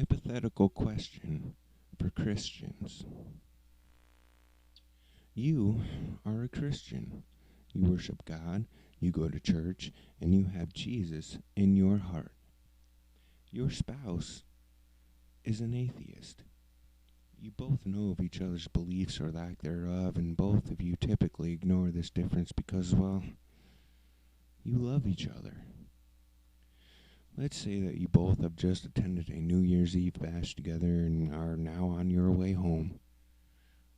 Hypothetical question for Christians. You are a Christian. You worship God, you go to church, and you have Jesus in your heart. Your spouse is an atheist. You both know of each other's beliefs or lack thereof, and both of you typically ignore this difference because, well, you love each other. Let's say that you both have just attended a New Year's Eve bash together and are now on your way home.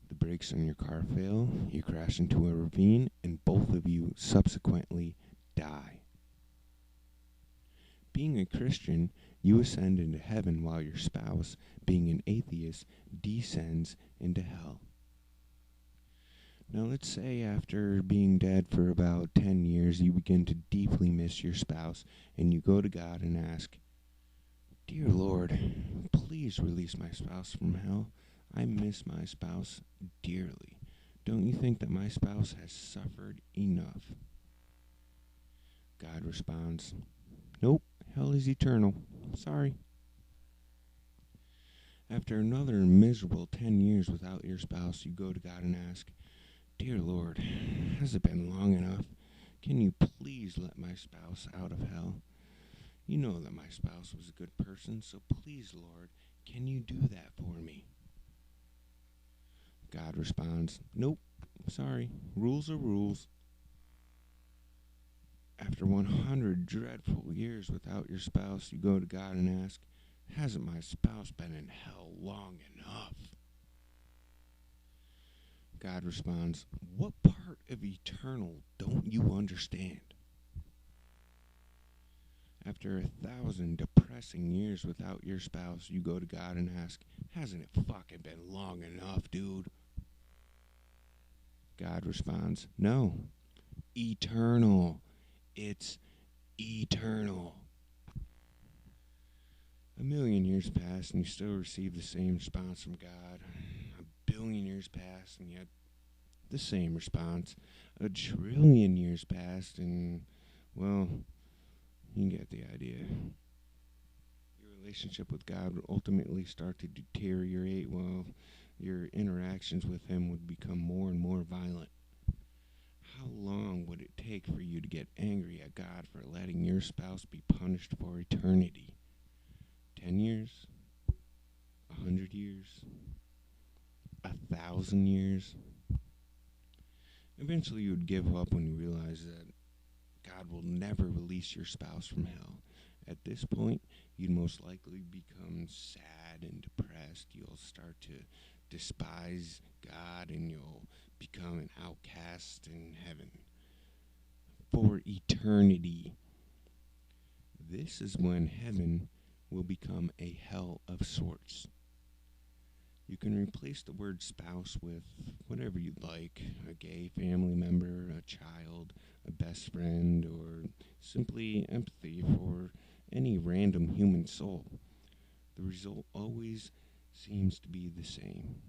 The brakes on your car fail, you crash into a ravine, and both of you subsequently die. Being a Christian, you ascend into heaven while your spouse, being an atheist, descends into hell. Now let's say after being dead for about 10 years, you begin to deeply miss your spouse, and you go to God and ask, "Dear Lord, please release my spouse from hell. I miss my spouse dearly. Don't you think that my spouse has suffered enough?" God responds, "Nope, hell is eternal. Sorry." After another miserable 10 years without your spouse, you go to God and ask, "Dear Lord, has it been long enough? Can you please let my spouse out of hell? You know that my spouse was a good person, so please, Lord, can you do that for me?" God responds, "Nope, sorry, rules are rules." After 100 dreadful years without your spouse, you go to God and ask, "Hasn't my spouse been in hell long enough?" God responds, "What part of eternal don't you understand?" After 1,000 depressing years without your spouse, you go to God and ask, "Hasn't it fucking been long enough, dude?" God responds, "No, eternal. It's eternal." 1,000,000 years pass and you still receive the same response from God. 1,000,000,000 years pass and yet the same response. 1,000,000,000,000 years passed and, well, you get the idea. Your relationship with God would ultimately start to deteriorate while your interactions with Him would become more and more violent. How long would it take for you to get angry at God for letting your spouse be punished for eternity? 10 years? 100 years? 1,000 years? Eventually you would give up when you realize that God will never release your spouse from hell. At this point, you'd most likely become sad and depressed. You'll start to despise God and you'll become an outcast in heaven for eternity. This is when heaven will become a hell of sorts. You can replace the word spouse with whatever you'd like: a gay family member, a child, a best friend, or simply empathy for any random human soul. The result always seems to be the same.